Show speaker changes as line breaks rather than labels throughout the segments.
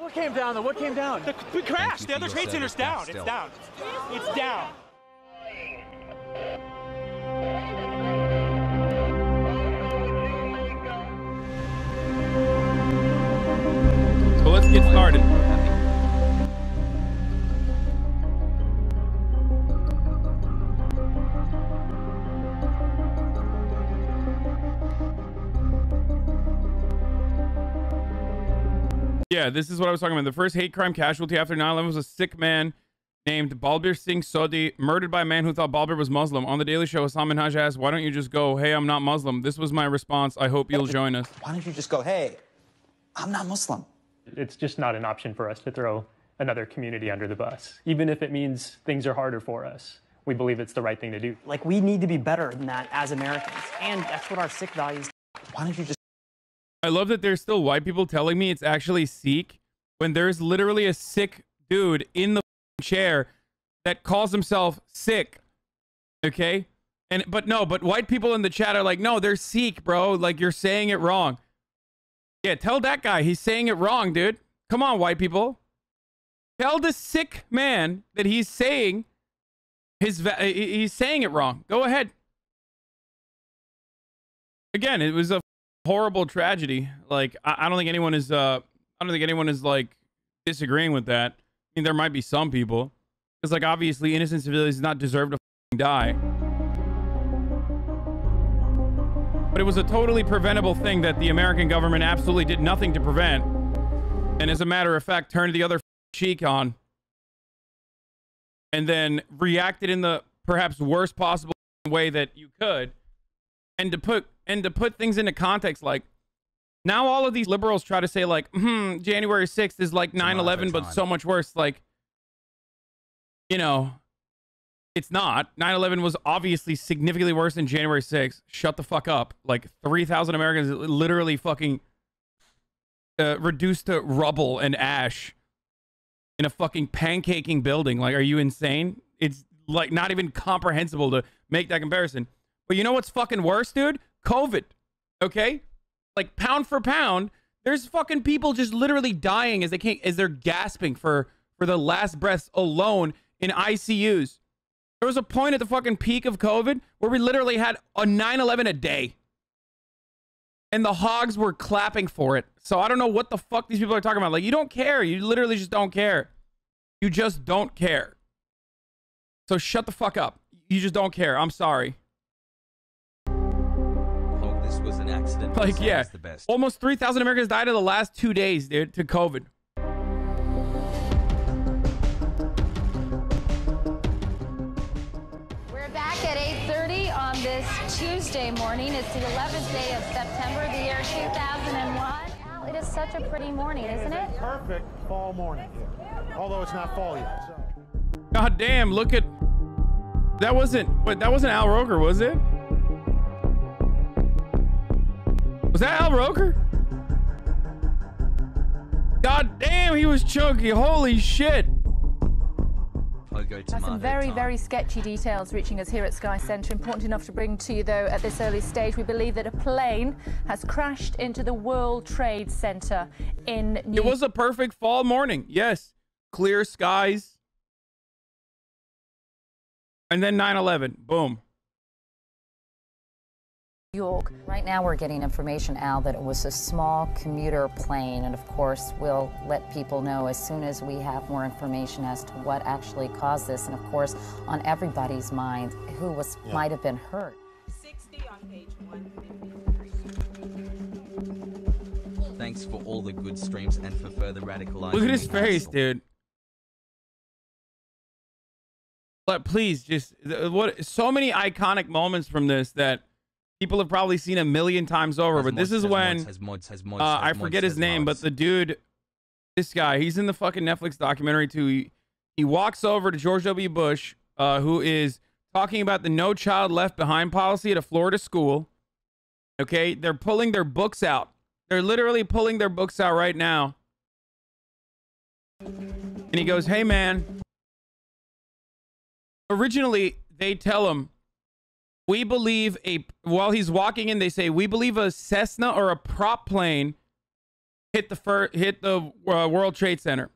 What came down though? What came down?
The crash. The other trade center's down. It's down. It's down.
So let's get started. Yeah, this is what I was talking about. The first hate crime casualty after 9/11 was a Sikh man named Balbir Singh Sodhi, murdered by a man who thought Balbir was Muslim. On the Daily Show, Hasan Minhaj asked, why don't you just go, hey, I'm not Muslim? This was my response. I hope you'll join us.
Why don't you just go, hey, I'm not Muslim?
It's just not an option for us to throw another community under the bus. Even if it means things are harder for us, we believe it's the right thing to do.
Like, we need to be better than that as Americans. And that's what our Sikh values.
Why don't you just...
I love that there's still white people telling me it's actually Sikh when there's literally a Sikh dude in the chair that calls himself Sikh. Okay? But white people in the chat are like, no, they're Sikh, bro. Like, you're saying it wrong. Yeah, tell that guy he's saying it wrong, dude. Come on, white people. Tell the Sikh man that he's saying he's saying it wrong. Go ahead. Again, it was a horrible tragedy. Like, I don't think anyone is like disagreeing with that. I mean, there might be some people, because like obviously innocent civilians do not deserve to die. But it was a totally preventable thing that the American government absolutely did nothing to prevent, and as a matter of fact turned the other cheek on, and then reacted in the perhaps worst possible way that you could. And to put things into context, like, now all of these liberals try to say like, January 6th is like 9/11, but so much worse. Like, you know, it's not. 9/11 was obviously significantly worse than January 6th. Shut the fuck up. Like, 3,000 Americans literally fucking reduced to rubble and ash in a fucking pancaking building. Like, are you insane? It's like not even comprehensible to make that comparison. But you know what's fucking worse, dude? COVID. Okay? Like, pound for pound, there's fucking people just literally dying as they're gasping for the last breaths alone in ICUs. There was a point at the fucking peak of COVID where we literally had a 9/11 a day. And the hogs were clapping for it. So I don't know what the fuck these people are talking about. Like, you don't care. You literally just don't care. You just don't care. So shut the fuck up. You just don't care. I'm sorry.
This was an accident.
Like, yeah, almost 3,000 Americans died in the last 2 days, dude, to COVID.
We're back at 8:30 on this Tuesday morning. It's the 11th day of September, the year 2001. Al, it is such a pretty morning, isn't it?
Perfect fall morning. Although it's not fall yet. So.
God damn, look at... That wasn't Al Roker, was it? Was that Al Roker? God damn, he was chunky. Holy shit.
Some very, very sketchy details reaching us here at Sky Centre. Important enough to bring to you, though, at this early stage. We believe that a plane has crashed into the World Trade Center in New York.
It was a perfect fall morning. Yes. Clear skies. And then 9/11. Boom.
York.
Right now we're getting information, Al, that it was a small commuter plane, and of course we'll let people know as soon as we have more information as to what actually caused this, and of course on everybody's mind who might have been hurt.
60 on page 153.
Thanks for all the good streams and for further radicalizing.
Look at his face, dude. But please, just so many iconic moments from this that people have probably seen a million times over, but this is when I forget his name, but the dude, this guy, he's in the fucking Netflix documentary too. He walks over to George W. Bush, who is talking about the No Child Left Behind policy at a Florida school. Okay, they're pulling their books out. They're literally pulling their books out right now. And he goes, hey man. Originally, they tell him, we believe while he's walking in, they say, we believe a Cessna or a prop plane hit the World Trade Center.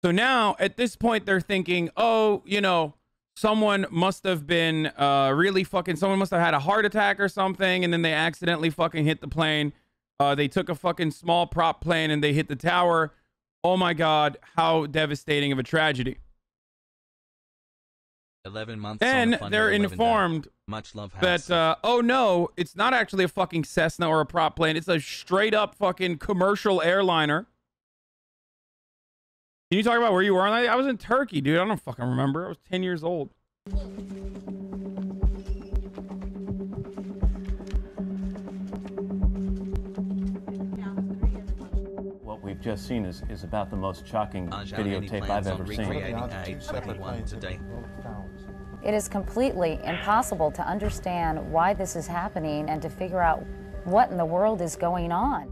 So now at this point they're thinking, oh, you know, someone must have been someone must have had a heart attack or something, and then they accidentally fucking hit the plane. They took a fucking small prop plane and they hit the tower. Oh my God, how devastating of a tragedy.
11 months
and they're informed
much love
that, oh no, it's not actually a fucking Cessna or a prop plane. It's a straight up fucking commercial airliner. Can you talk about where you were? I was in Turkey, dude. I don't fucking remember. I was 10 years old.
What we've just seen is about the most shocking videotape I've ever seen.
It is completely impossible to understand why this is happening and to figure out what in the world is going on.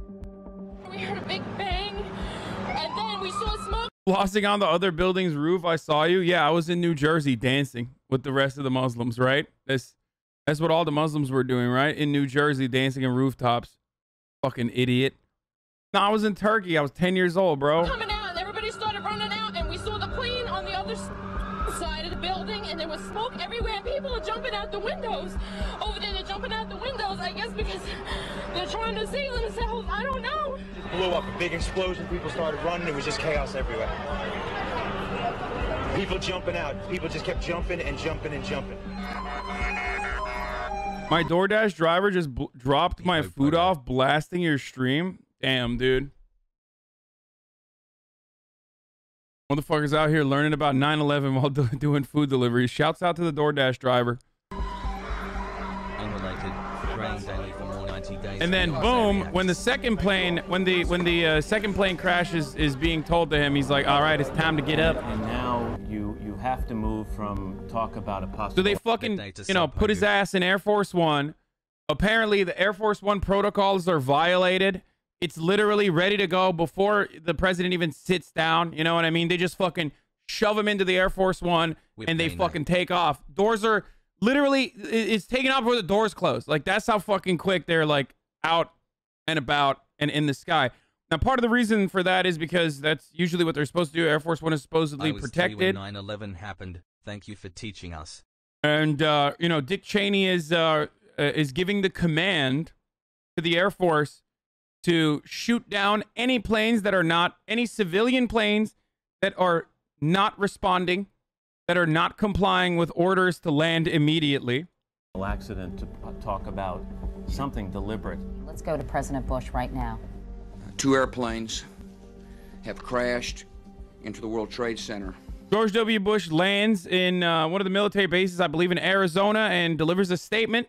We heard a big bang, and then we saw smoke.
Flossing on the other building's roof, I saw you. Yeah, I was in New Jersey dancing with the rest of the Muslims, right? That's what all the Muslims were doing, right? In New Jersey, dancing in rooftops. Fucking idiot. No, I was in Turkey. I was 10 years old, bro.
Coming out, and everybody started running out, and we saw the plane on the other side of the building, and there was smoke everywhere. People are jumping out the windows. Over there, they're jumping out the windows, I guess because they're trying to save themselves. I don't know.
Blew up, a big explosion. People started running. It was just chaos everywhere. People jumping out. People just kept jumping and jumping and jumping.
My DoorDash driver just dropped my food off, blasting your stream. Damn, dude. Motherfuckers out here learning about 9/11 while doing food deliveries. Shouts out to the DoorDash driver. And then boom, when the second plane, when the second plane crashes, is being told to him, he's like, all right, it's time to get up.
And now you have to move from talk about a possible.
So they fucking, you know, put his ass in Air Force One. Apparently the Air Force One protocols are violated. It's literally ready to go before the president even sits down. You know what I mean? They just fucking shove him into the Air Force One and they fucking take off. Doors are literally, it's taking off before the doors close. Like, that's how fucking quick they're like out and about and in the sky. Now, part of the reason for that is because that's usually what they're supposed to do. Air Force One is supposedly protected.
9/11 happened. Thank you for teaching us.
And, you know, Dick Cheney is giving the command to the Air Force to shoot down any planes that are not, any civilian planes that are not responding, that are not complying with orders to land immediately.
Accident to talk about something deliberate.
Let's go to President Bush right now.
2 airplanes have crashed into the World Trade Center.
George W. Bush lands in one of the military bases, I believe in Arizona, and delivers a statement.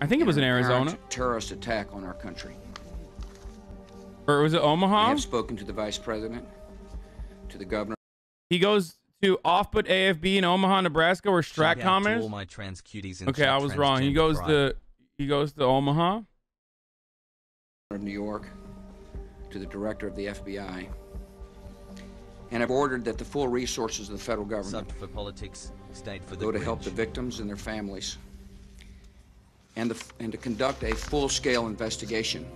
I think it was in Arizona.
Terrorist attack on our country.
Or was it Omaha?
I have spoken to the Vice President, to the Governor.
He goes to off-put AFB in Omaha, Nebraska, where Stratcom is.
All my trans cuties in
okay, I was wrong. He goes to Omaha.
Of New York, to the Director of the FBI, and have ordered that the full resources of the federal government
for politics, stayed for the
go to help the victims and their families, and to conduct a full-scale investigation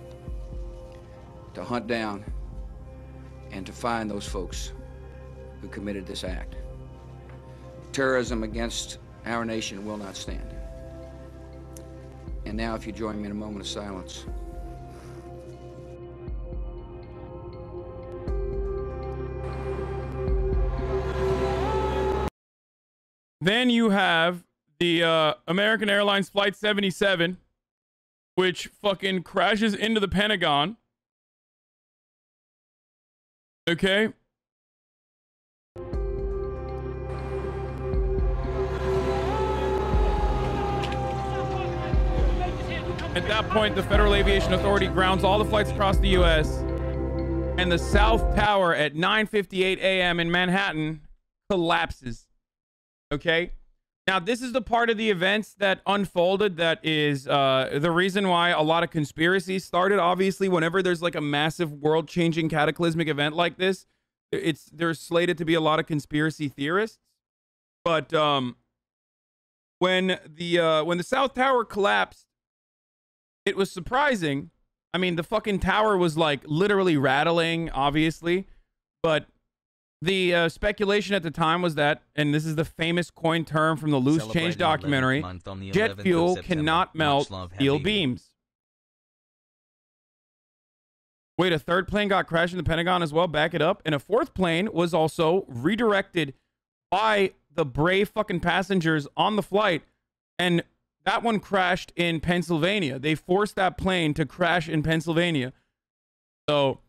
to hunt down and to find those folks who committed this act. Terrorism against our nation will not stand. And now, if you join me in a moment of silence.
Then you have the American Airlines Flight 77, which fucking crashes into the Pentagon. Okay. At that point, the Federal Aviation Authority grounds all the flights across the U.S. and the South Tower at 9:58 a.m. in Manhattan collapses. Okay. Now, this is the part of the events that unfolded that is the reason why a lot of conspiracies started. Obviously, whenever there's like a massive world-changing cataclysmic event like this, there's slated to be a lot of conspiracy theorists. But when the South Tower collapsed, it was surprising. I mean, the fucking tower was like literally rattling, obviously, but the speculation at the time was that, and this is the famous coined term from the Loose Change documentary, jet fuel cannot melt steel beams. Wait, a third plane got crashed in the Pentagon as well? Back it up. And a fourth plane was also redirected by the brave fucking passengers on the flight, and that one crashed in Pennsylvania. They forced that plane to crash in Pennsylvania. So,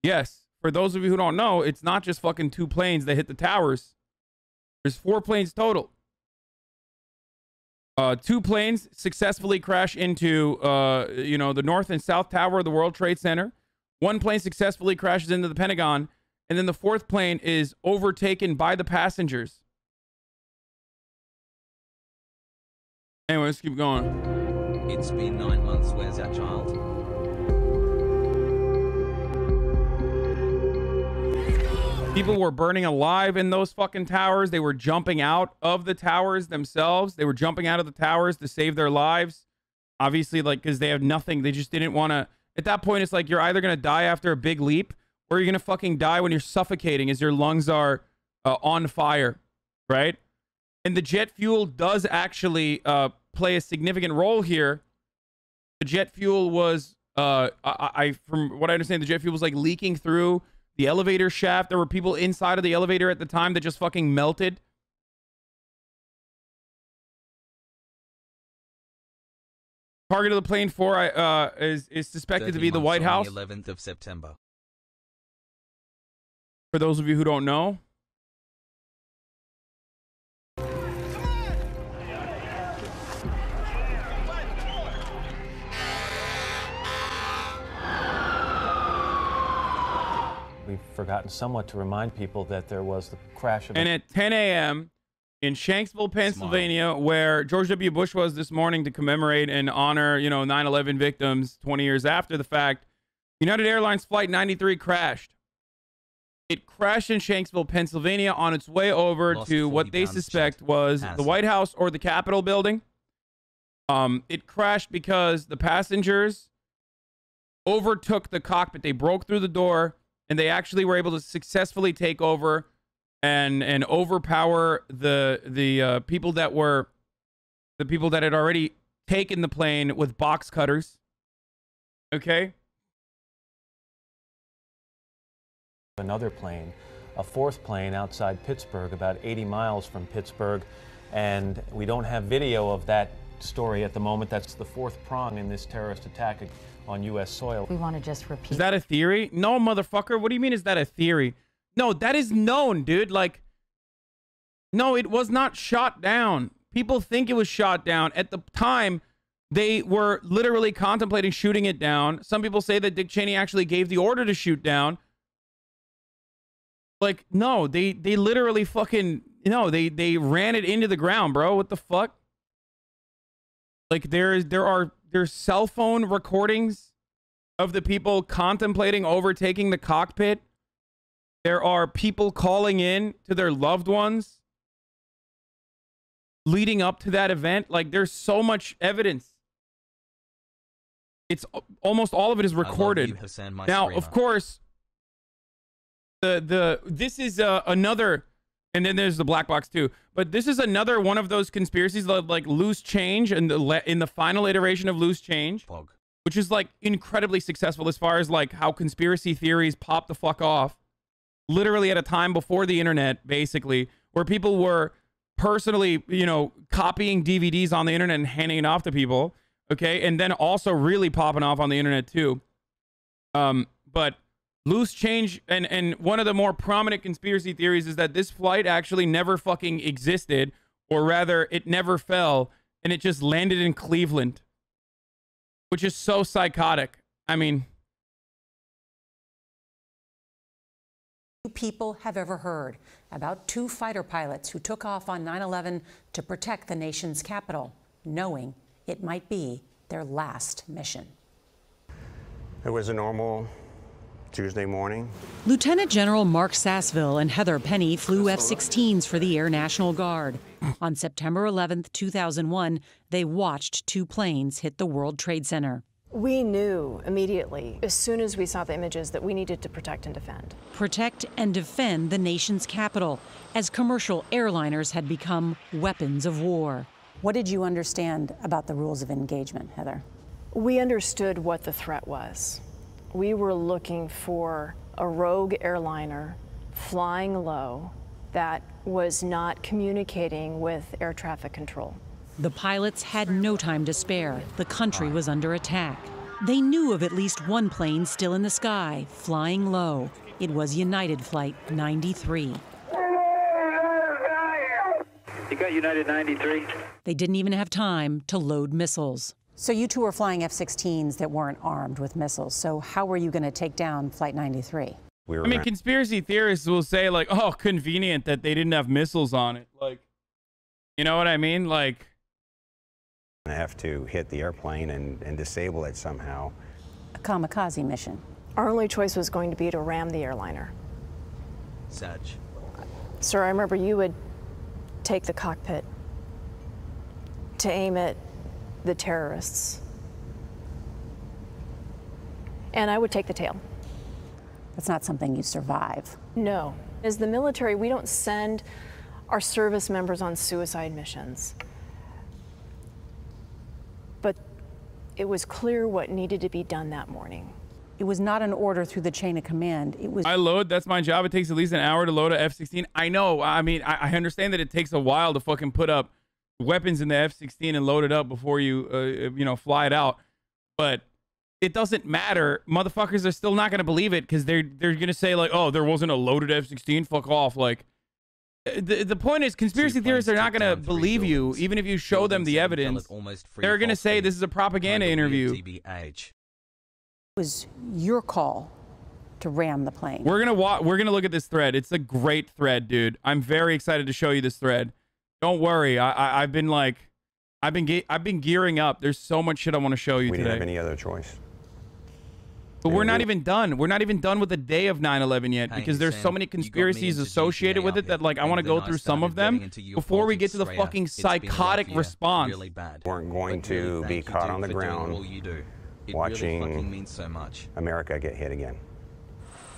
yes, for those of you who don't know, it's not just fucking 2 planes that hit the towers. There's 4 planes total. 2 planes successfully crash into, the North and South Tower of the World Trade Center. 1 plane successfully crashes into the Pentagon. And then the 4th plane is overtaken by the passengers. Anyway, let's keep going.
It's been 9 months. Where's our child?
People were burning alive in those fucking towers. They were jumping out of the towers themselves. They were jumping out of the towers to save their lives. Obviously, like, because they have nothing. They just didn't want to. At that point, it's like you're either going to die after a big leap, or you're going to fucking die when you're suffocating as your lungs are on fire, right? And the jet fuel does actually play a significant role here. The jet fuel was, from what I understand, the jet fuel was like leaking through the elevator shaft. There were people inside of the elevator at the time that just fucking melted. Target of the plane 4 is suspected to be the White House.
The 11th of September.
For those of you who don't know.
We've forgotten somewhat to remind people that there was the crash of...
And at 10 a.m. in Shanksville, Pennsylvania, where George W. Bush was this morning to commemorate and honor, 9/11 victims 20 years after the fact, United Airlines Flight 93 crashed. It crashed in Shanksville, Pennsylvania on its way over to what they suspect was the White House or the Capitol building. It crashed because the passengers overtook the cockpit. They broke through the door, and they actually were able to successfully take over and overpower the people that had already taken the plane with box cutters. Okay.
Another plane, a 4th plane outside Pittsburgh, about 80 miles from Pittsburgh, and we don't have video of that story at the moment. That's the 4th prong in this terrorist attack on U.S. soil.
We want to just repeat.
Is that a theory? No, motherfucker. What do you mean is that a theory? No, that is known, dude. Like, no, it was not shot down. People think it was shot down. At the time, they were literally contemplating shooting it down. Some people say that Dick Cheney actually gave the order to shoot down. Like, no, they literally fucking, they ran it into the ground, bro. What the fuck? Like, there's cell phone recordings of the people contemplating overtaking the cockpit. There are people calling in to their loved ones leading up to that event. Like, there's so much evidence. It's almost all of it is recorded.
You, Hasan,
now, of course, this is another, and then there's the black box too. But this is another one of those conspiracies of like Loose Change and in the final iteration of Loose Change, which is like incredibly successful as far as like how conspiracy theories pop the fuck off. Literally at a time before the internet, basically, where people were personally, copying DVDs on the internet and handing it off to people. Okay. And then also really popping off on the internet too. But Loose Change, and one of the more prominent conspiracy theories is that this flight actually never fucking existed, or rather it never fell, and it just landed in Cleveland, which is so psychotic. I mean,
people have ever heard about 2 fighter pilots who took off on 9/11 to protect the nation's capital, knowing it might be their last mission.
It was a normal Tuesday morning.
Lieutenant General Mark Sassville and Heather Penny flew F-16s for the Air National Guard. On September 11th, 2001, they watched 2 planes hit the World Trade Center.
We knew immediately, as soon as we saw the images, that we needed to protect and defend.
Protect and defend the nation's capital, as commercial airliners had become weapons of war. What did you understand about the rules of engagement, Heather?
We understood what the threat was. We were looking for a rogue airliner flying low that was not communicating with air traffic control.
The pilots had no time to spare. The country was under attack. They knew of at least one plane still in the sky, flying low. It was United Flight 93.
You got United 93?
They didn't even have time to load missiles. So you two were flying F-16s that weren't armed with missiles. So how were you going to take down Flight 93?
I mean, conspiracy theorists will say, like, oh, convenient that they didn't have missiles on it. Like, you know what I mean? Like,
have to hit the airplane and disable it somehow.
A kamikaze mission.
Our only choice was going to be to ram the airliner.
Sag.
Sir, I remember you would take the cockpit to aim at the terrorists. And I would take the tail.
That's not something you survive.
No. As the military, we don't send our service members on suicide missions. But it was clear what needed to be done that morning.
It was not an order through the chain of command. It was.
I load. That's my job. It takes at least an hour to load a F-16. I know. I mean, I understand that it takes a while to fucking put up weapons in the F-16 and load it up before you, you know, fly it out. But it doesn't matter. Motherfuckers are still not going to believe it because they're going to say, like, oh, there wasn't a loaded F-16. Fuck off. Like, the point is, conspiracy theorists are not going to believe you, even if you show them the evidence. They're going to say this is a propaganda interview.
It was your call to ram the plane.
We're gonna look at this thread. It's a great thread, dude. I'm very excited to show you this thread. Don't worry. I've been gearing up. There's so much shit I want to show you today.
We didn't have any other choice.
But we're not even done. We're not even done with the day of 9/11 yet, because there's so many conspiracies associated with it that, like, I want to go through some of them before we get to the fucking psychotic response.
We weren't going to be caught on the ground watching America get hit again.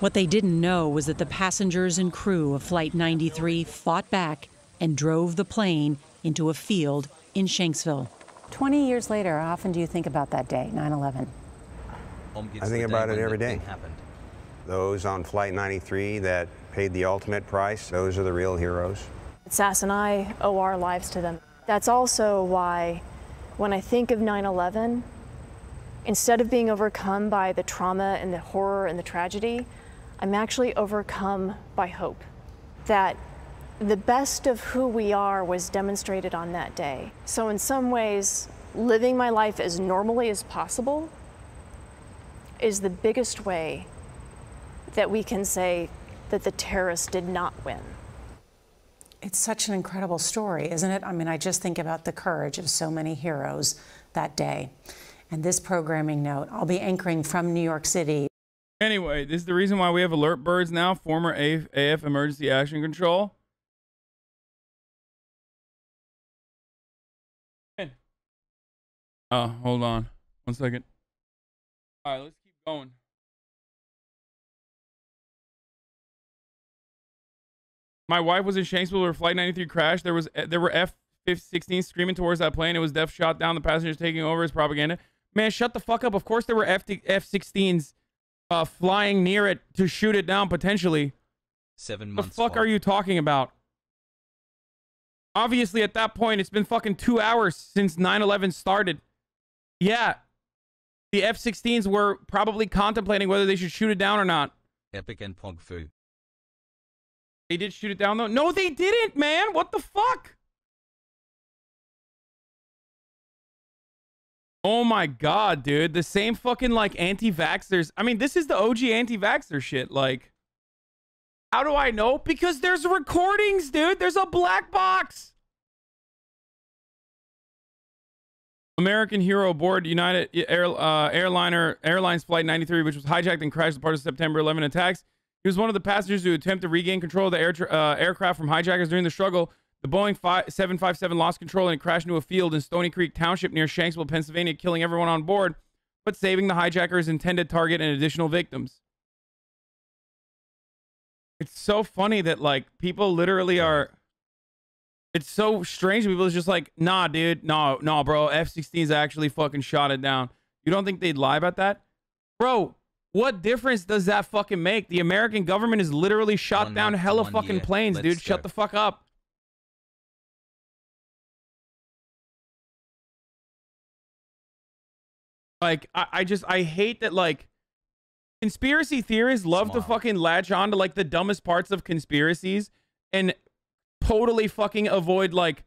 What they didn't know was that the passengers and crew of Flight 93 fought back and drove the plane into a field in Shanksville. 20 years later, how often do you think about that day, 9/11?
I think about it every day. Those on Flight 93 that paid the ultimate price, those are the real heroes.
Sass and I owe our lives to them. That's also why, when I think of 9/11, instead of being overcome by the trauma and the horror and the tragedy, I'm actually overcome by hope. That the best of who we are was demonstrated on that day. So in some ways, living my life as normally as possible is the biggest way that we can say that the terrorists did not win.
It's such an incredible story, isn't it? I mean, I just think about the courage of so many heroes that day. And this programming note, I'll be anchoring from New York City.
Anyway, this is the reason why we have alert birds now, former AF Emergency Action Control. Oh, hold on. 1 second. All right, let's keep going. My wife was in Shanksville where Flight 93 crashed. There were F-16s screaming towards that plane. It was Def shot down. The passengers taking over as propaganda. Man, shut the fuck up. Of course there were F-16s flying near it to shoot it down potentially.
7 months.
The fuck are you talking about? Obviously, at that point, it's been fucking 2 hours since 9/11 started. Yeah. The F-16s were probably contemplating whether they should shoot it down or not.
Epic and Pog Fu.
They did shoot it down, though? No, they didn't, man. What the fuck? Oh, my God, dude. The same fucking, like, anti-vaxxers. I mean, this is the OG anti-vaxxer shit. Like, how do I know? Because there's recordings, dude. There's a black box. American hero aboard United Airlines Flight 93, which was hijacked and crashed as part of September 11 attacks. He was one of the passengers who attempted to regain control of the aircraft from hijackers during the struggle. The Boeing 757 lost control and it crashed into a field in Stony Creek Township near Shanksville, Pennsylvania, killing everyone on board. but saving the hijacker's intended target and additional victims. It's so funny that, like, people literally are... It's so strange. People are just like, nah, dude. No, bro. F-16s actually fucking shot it down. You don't think they'd lie about that? Bro, what difference does that fucking make? The American government has literally shot down hella fucking planes, dude. Shut the fuck up. Like, I hate that, like, conspiracy theorists love to fucking latch on to, like, the dumbest parts of conspiracies and totally fucking avoid, like,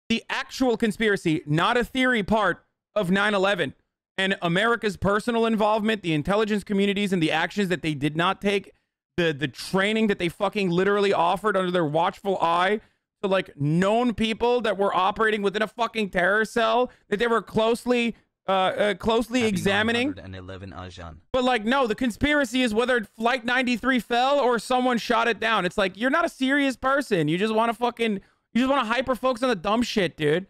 the actual conspiracy, not a theory part of 9/11 and America's personal involvement, the intelligence communities and the actions that they did not take, the training that they fucking literally offered under their watchful eye to, like, known people that were operating within a fucking terror cell that they were closely examining. But, like, no, the conspiracy is whether Flight 93 fell or someone shot it down. It's like, you're not a serious person. You just want to hyper focus on the dumb shit, dude.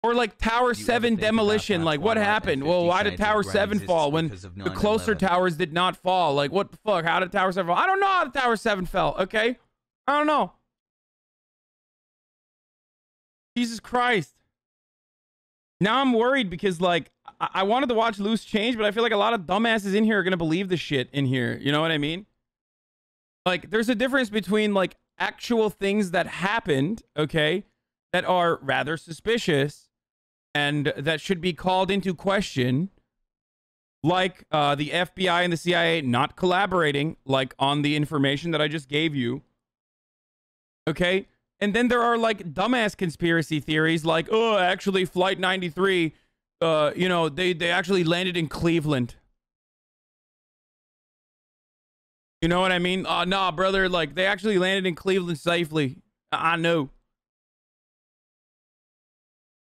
Or, like, Tower 7 demolition. Like, what happened? Well, why did Tower 7 fall when the closer towers did not fall? Like, what the fuck? How did Tower 7 fall? I don't know how the Tower 7 fell, okay? I don't know. Jesus Christ. Now I'm worried because, like, I wanted to watch Loose Change, but I feel like a lot of dumbasses in here are going to believe the shit in here. You know what I mean? Like, there's a difference between, like, actual things that happened, okay, that are rather suspicious and that should be called into question, like the FBI and the CIA not collaborating, like, on the information that I just gave you, okay? And then there are, like, dumbass conspiracy theories like, oh, actually, Flight 93, you know, they actually landed in Cleveland. You know what I mean? Nah, brother, like, they actually landed in Cleveland safely. I know.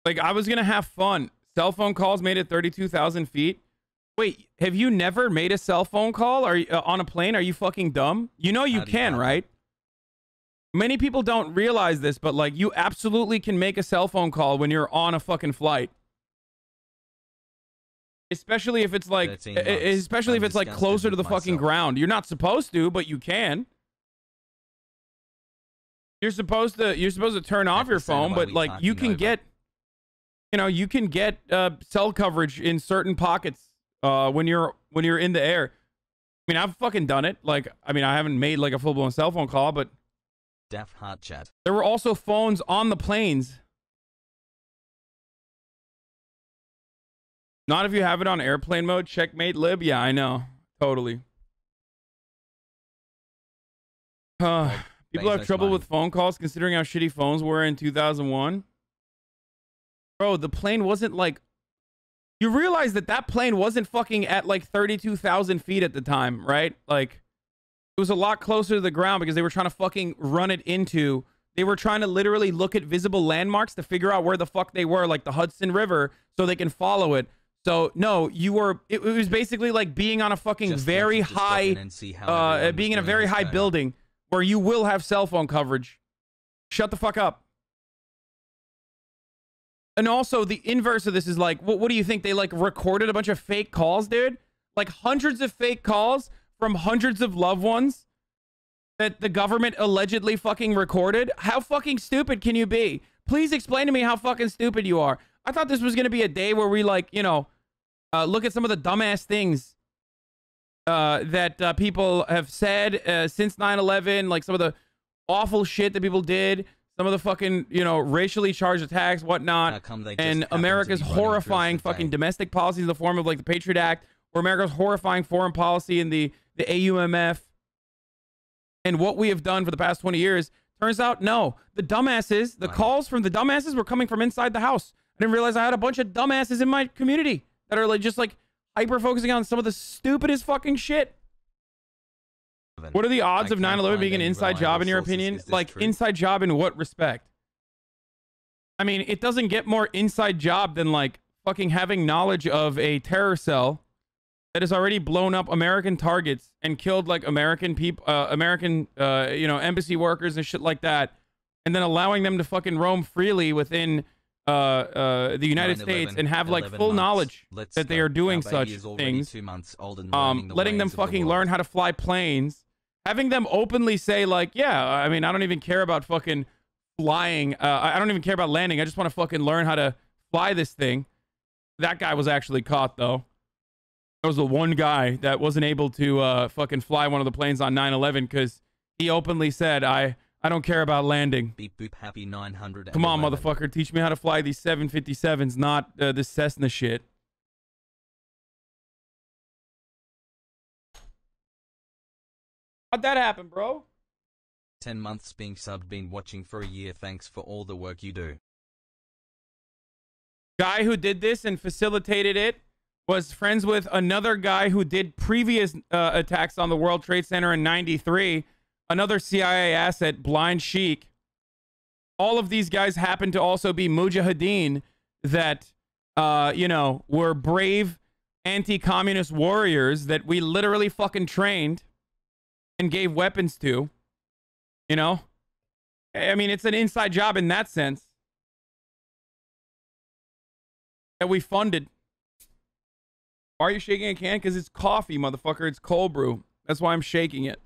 Like, I was going to have fun. Cell phone calls made at 32,000 feet. Wait, have you never made a cell phone call on a plane? Are you fucking dumb? You know you can, right? Many people don't realize this, but, like, you absolutely can make a cell phone call when you're on a fucking flight. Especially if it's like, closer to the fucking ground. You're not supposed to, but you can. You're supposed to turn off your phone, but, like, you can get, you know, you can get cell coverage in certain pockets when you're in the air. I mean, I've fucking done it. Like, I mean, I haven't made, like, a full-blown cell phone call, but
Deaf Heart Chat.
There were also phones on the planes. Not if you have it on airplane mode. Checkmate lib. Yeah, I know. Totally. People have trouble with phone calls considering how shitty phones were in 2001. Bro, the plane wasn't like... You realize that plane wasn't fucking at like 32,000 feet at the time, right? Like... It was a lot closer to the ground because they were trying to fucking run it into... They were trying to literally look at visible landmarks to figure out where the fuck they were, like the Hudson River, so they can follow it. So, no, you were... It was basically like being on a fucking very high... being in a very high building where you will have cell phone coverage. Shut the fuck up. And also, the inverse of this is like... What do you think? They, like, recorded a bunch of fake calls, dude? Like, hundreds of fake calls... from hundreds of loved ones that the government allegedly fucking recorded? How fucking stupid can you be? Please explain to me how fucking stupid you are. I thought this was going to be a day where we, like, you know, look at some of the dumbass things that people have said since 9/11, like some of the awful shit that people did, some of the fucking, you know, racially charged attacks, whatnot, and America's horrifying fucking domestic policies in the form of, like, the Patriot Act, or America's horrifying foreign policy in the AUMF, and what we have done for the past 20 years. Turns out, no. The dumbasses, the calls from the dumbasses were coming from inside the house. I didn't realize I had a bunch of dumbasses in my community that are, like, just, like, hyper-focusing on some of the stupidest fucking shit. What are the odds of 9/11 being an inside job, in your opinion? Like, inside job in what respect? I mean, it doesn't get more inside job than, like, fucking having knowledge of a terror cell that has already blown up American targets and killed, like, American people, you know, embassy workers and shit like that, and then allowing them to fucking roam freely within the United States and have like full knowledge that they are doing such things, letting them fucking learn how to fly planes, having them openly say like, yeah, I mean, I don't even care about fucking flying. I don't even care about landing. I just want to fucking learn how to fly this thing. That guy was actually caught though. There was the one guy that wasn't able to fucking fly one of the planes on 9/11 because he openly said, I don't care about landing.
Beep boop happy 900.
Come on, motherfucker. Teach me how to fly these 757s, not this Cessna shit. How'd that happen, bro?
10 months being subbed, been watching for a year. Thanks for all the work you do.
Guy who did this and facilitated it was friends with another guy who did previous attacks on the World Trade Center in '93. Another CIA asset, Blind Sheik. All of these guys happen to also be mujahideen that, you know, were brave anti-communist warriors that we literally fucking trained and gave weapons to. You know? I mean, it's an inside job in that sense. That we funded. Why are you shaking a can? Because it's coffee, motherfucker. It's cold brew. That's why I'm shaking it.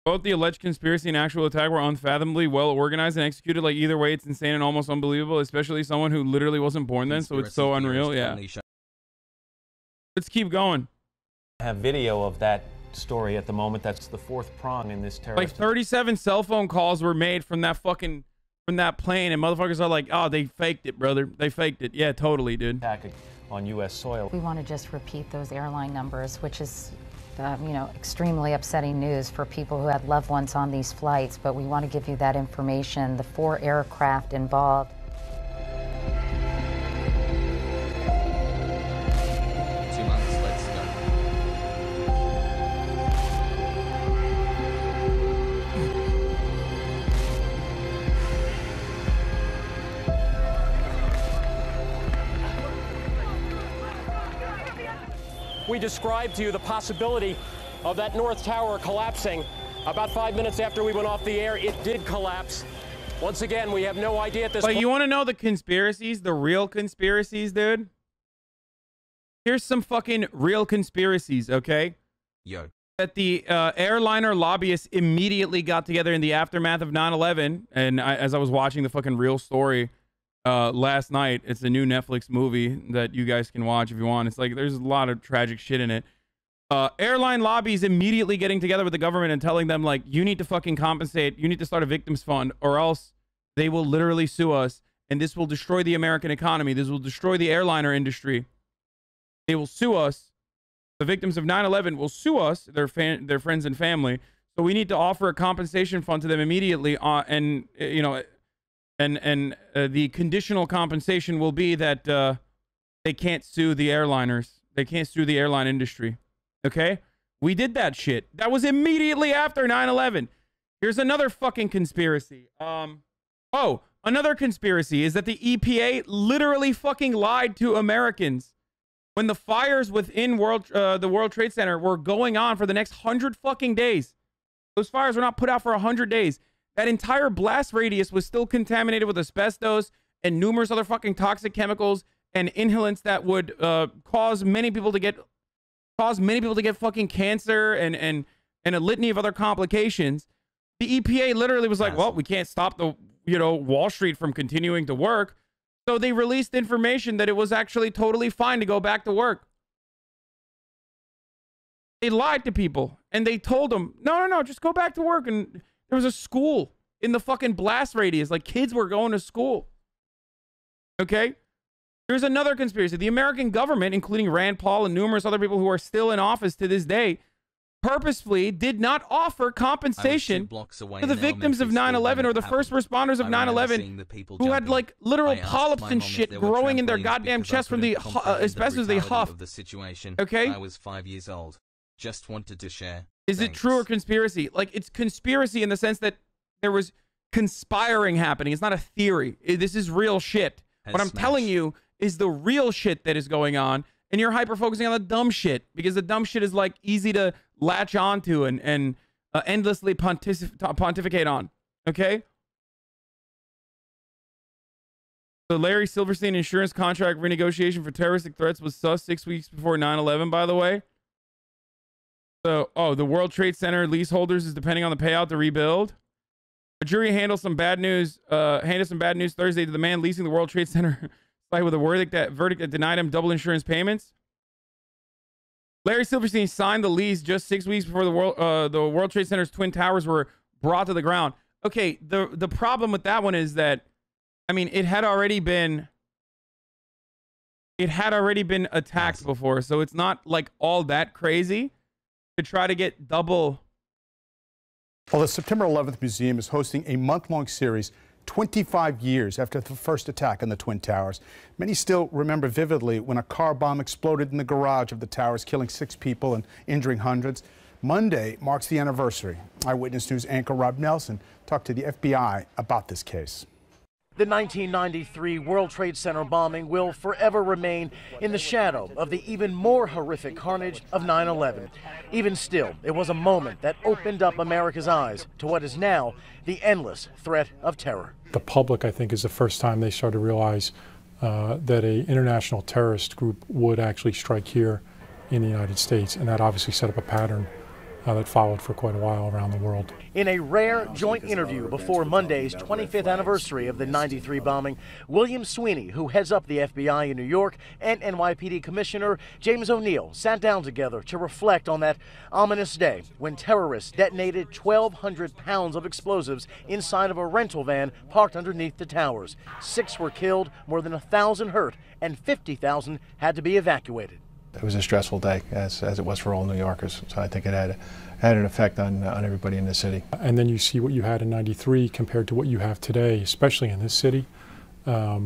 Both the alleged conspiracy and actual attack were unfathomably well organized and executed. Like, either way, it's insane and almost unbelievable, especially someone who literally wasn't born then, so it's so unreal. Yeah. Let's keep going.
I have video of that story at the moment. That's the fourth prong in this terrorist.
Like 37 cell phone calls were made from that fucking, from that plane, and motherfuckers are like, oh, they faked it, brother. They faked it. Yeah, totally, dude.
Attack on U.S. soil.
We want to just repeat those airline numbers, which is, you know, extremely upsetting news for people who had loved ones on these flights, but we want to give you that information. The 4 aircraft involved.
2 months, let's go.
We described to you the possibility of that North Tower collapsing. About 5 minutes after we went off the air, it did collapse. Once again, we have no idea at this point.
But you want to know the conspiracies, the real conspiracies, dude? Here's some fucking real conspiracies, okay?
Yo.
That the airliner lobbyists immediately got together in the aftermath of 9/11, and as I was watching the fucking real story last night, it's a new Netflix movie that you guys can watch if you want. It's like, there's a lot of tragic shit in it. Airline lobbies immediately getting together with the government and telling them, like, you need to fucking compensate, you need to start a victims fund, or else they will literally sue us, and this will destroy the American economy. This will destroy the airliner industry. They will sue us. The victims of 9/11 will sue us, their friends and family. So we need to offer a compensation fund to them immediately, and you know, and the conditional compensation will be that they can't sue the airliners. They can't sue the airline industry. Okay? We did that shit. That was immediately after 9/11. Here's another fucking conspiracy. Oh, another conspiracy is that the EPA literally fucking lied to Americans when the fires within the World Trade Center were going on for the next 100 fucking days. Those fires were not put out for 100 days. That entire blast radius was still contaminated with asbestos and numerous other fucking toxic chemicals and inhalants that would cause many people to get fucking cancer and a litany of other complications. The EPA literally was like, well, we can't stop the, you know, Wall Street from continuing to work. So they released information that it was actually totally fine to go back to work. They lied to people and they told them, no, just go back to work. And there was a school in the fucking blast radius. Like, kids were going to school. Okay? There's another conspiracy. The American government, including Rand Paul and numerous other people who are still in office to this day, purposefully did not offer compensation to the victims of 9/11 or the first responders of 9/11 who had, like, literal polyps and shit growing in their goddamn chest from the asbestos they huffed. Okay?
I was 5 years old. Just wanted to share.
Is it true or conspiracy? Like, it's conspiracy in the sense that there was conspiring happening. It's not a theory. This is real shit. What I'm telling you is the real shit that is going on, and you're hyper-focusing on the dumb shit, because the dumb shit is, like, easy to latch onto and endlessly pontificate on. Okay? The Larry Silverstein insurance contract renegotiation for terroristic threats was sus 6 weeks before 9/11, by the way. So, the World Trade Center leaseholders is depending on the payout to rebuild. A jury handed some bad news Thursday to the man leasing the World Trade Center site with a verdict that denied him double insurance payments. Larry Silverstein signed the lease just 6 weeks before the World Trade Center's Twin Towers were brought to the ground. Okay, the problem with that one is that, I mean, it had already been attacked before, so it's not like all that crazy to try to get double.
Well, the September 11th Museum is hosting a month-long series 25 years after the first attack on the Twin Towers. Many still remember vividly when a car bomb exploded in the garage of the towers, killing 6 people and injuring hundreds. Monday marks the anniversary. Eyewitness News anchor Rob Nelson talked to the FBI about this case.
The 1993 World Trade Center bombing will forever remain in the shadow of the even more horrific carnage of 9/11. Even still, it was a moment that opened up America's eyes to what is now the endless threat of terror.
The public, I think, is the first time they started to realize that an international terrorist group would actually strike here in the United States, and that obviously set up a pattern that followed for quite a while around the world.
In a rare joint interview before Monday's 25th anniversary of the 93 bombing, William Sweeney, who heads up the FBI in New York, and NYPD Commissioner James O'Neill sat down together to reflect on that ominous day when terrorists detonated 1,200 pounds of explosives inside of a rental van parked underneath the towers. 6 were killed, more than 1,000 hurt, and 50,000 had to be evacuated.
It was a stressful day, as it was for all New Yorkers. So I think it had an effect on everybody in the city.
And then you see what you had in '93 compared to what you have today, especially in this city, a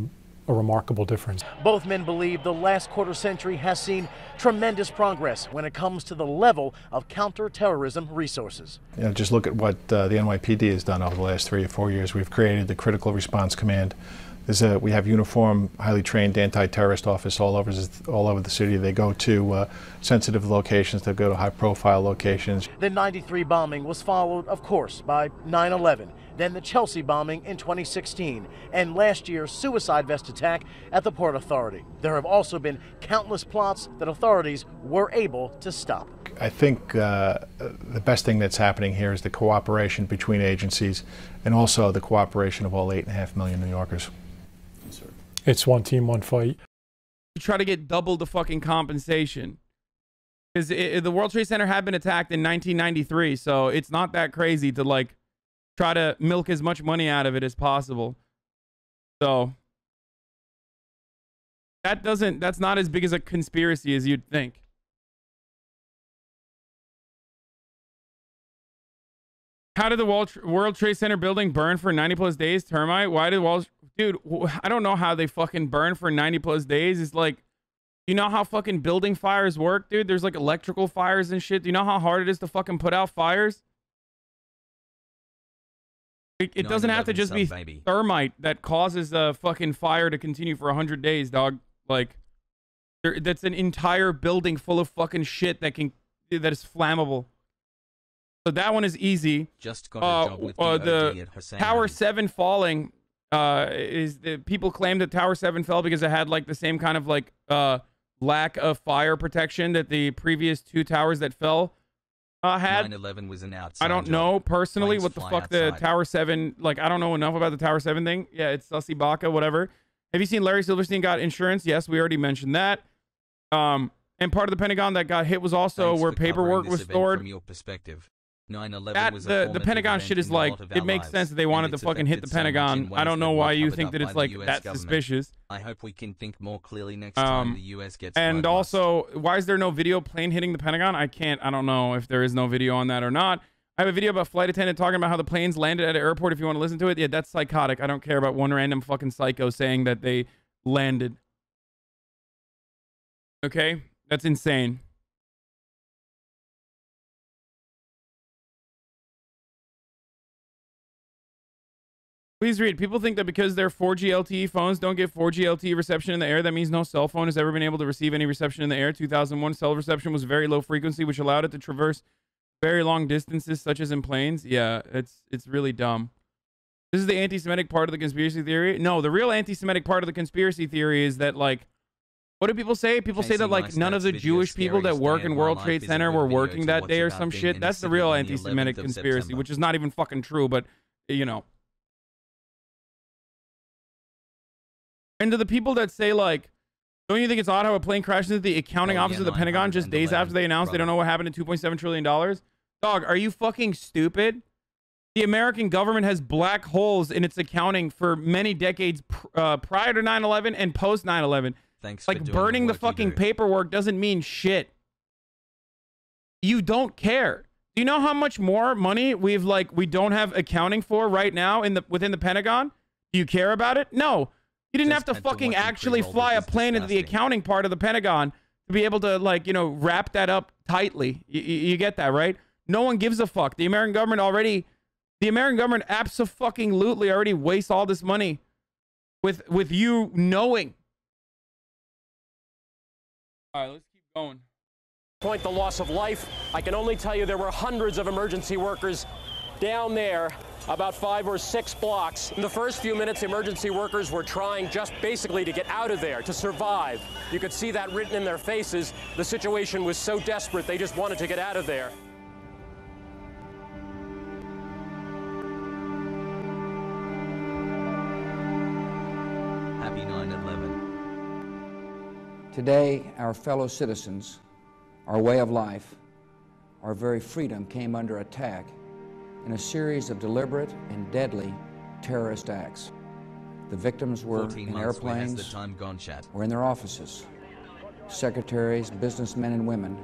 remarkable difference.
Both men believe the last quarter century has seen tremendous progress when it comes to the level of counterterrorism resources.
You know, just look at what the NYPD has done over the last 3 or 4 years. We've created the Critical Response Command. We have uniformed, highly trained anti-terrorist office all over the city. They go to sensitive locations. They go to high-profile locations.
The 93 bombing was followed, of course, by 9/11, then the Chelsea bombing in 2016, and last year's suicide vest attack at the Port Authority. There have also been countless plots that authorities were able to stop.
I think the best thing that's happening here is the cooperation between agencies and also the cooperation of all 8.5 million New Yorkers.
It's one team, one fight.
You try to get double the fucking compensation. Because the World Trade Center had been attacked in 1993, so it's not that crazy to, like, try to milk as much money out of it as possible. So that's not as big as a conspiracy as you'd think. How did the World Trade Center building burn for 90 plus days? Termite? Why did dude, I don't know how they fucking burn for 90 plus days. It's like, you know how fucking building fires work, dude? There's like electrical fires and shit. Do you know how hard it is to fucking put out fires? It doesn't have to just be thermite that causes a fucking fire to continue for 100 days, dog. Like, that's an entire building full of fucking shit that is flammable. So that one is easy.
Just got a job with the
Tower 7 falling people claim that Tower 7 fell because it had like the same kind of like lack of fire protection that the previous 2 towers that fell had.
9/11 was an outside
I don't know personally
Planes
what the
fly
fuck the
outside.
Tower 7, like, I don't know enough about the Tower 7 thing. Yeah, it's Sussy Baka, whatever. Have you seen Larry Silverstein got insurance? Yes, we already mentioned that. And part of the Pentagon that got hit was also
Thanks
where
for covering
paperwork
this
was
event
stored.
From your perspective. 9/11
That
was a
the
formative
Pentagon
event
shit is
in a
like,
lot of
it
our
makes
lives,
sense that they
and
wanted to
it's
fucking hit the
affected so much in
Pentagon. I
ways
don't
that
know
were
why you
covered
think
up
that
by
it's
the
like
US
that
government.
suspicious.
I hope we can think more clearly next time the US gets
And
bloodlust.
also, why is there no video plane hitting the Pentagon? I don't know if there is no video on that or not. I have a video about a flight attendant talking about how the planes landed at an airport if you want to listen to it. Yeah, that's psychotic. I don't care about one random fucking psycho saying that they landed. Okay? That's insane. Please read. People think that because their 4G LTE phones don't get 4G LTE reception in the air, that means no cell phone has ever been able to receive any reception in the air. 2001 cell reception was very low frequency, which allowed it to traverse very long distances, such as in planes. Yeah, it's really dumb. This is the anti-Semitic part of the conspiracy theory. No, the real anti-Semitic part of the conspiracy theory is that, like, what do people say? People say that, like, none of the Jewish people that work in World Trade Center were working that day or some shit. That's the real anti-Semitic conspiracy, which is not even fucking true, but, you know. And to the people that say, like, don't you think it's odd how a plane crashed into the accounting office of the Pentagon just days after they announced they don't know what happened to $2.7 trillion? Dog, are you fucking stupid? The American government has black holes in its accounting for many decades prior to 9/11 and post 9/11.
Thanks.
Like, burning the fucking paperwork doesn't mean shit. You don't care. Do you know how much more money we don't have accounting for right now within the Pentagon? Do you care about it? No. You didn't have to fucking actually fly a plane into the accounting part of the Pentagon to be able to, like, you know, wrap that up tightly. You get that, right? No one gives a fuck. The American government abso-fucking-lutely already wastes all this money with you knowing. All right, let's keep going.
Point the loss of life. I can only tell you there were hundreds of emergency workers down there, about 5 or 6 blocks. In the first few minutes, emergency workers were trying just basically to get out of there, to survive. You could see that written in their faces. The situation was so desperate, they just wanted to get out of there.
Happy 9/11.
Today, our fellow citizens, our way of life, our very freedom came under attack in a series of deliberate and deadly terrorist acts. The victims were in airplanes or in their offices. Secretaries, businessmen and women,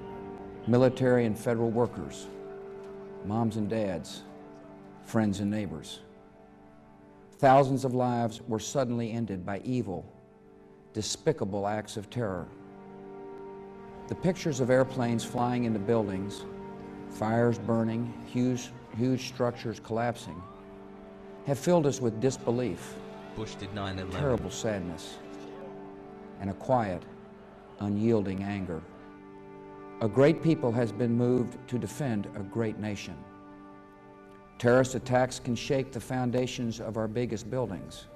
military and federal workers, moms and dads, friends and neighbors. Thousands of lives were suddenly ended by evil, despicable acts of terror. The pictures of airplanes flying into buildings, fires burning, huge structures collapsing, have filled us with disbelief,
Bush did 9/11.
terrible sadness, and a quiet, unyielding anger. A great people has been moved to defend a great nation. Terrorist attacks can shake the foundations of our biggest buildings,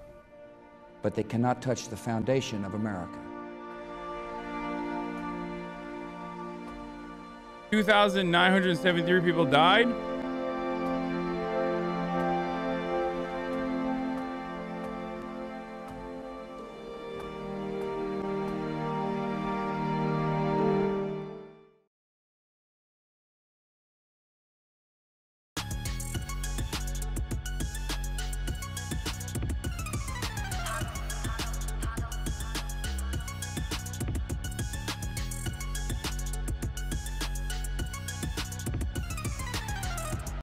but they cannot touch the foundation of America.
2,973 people died.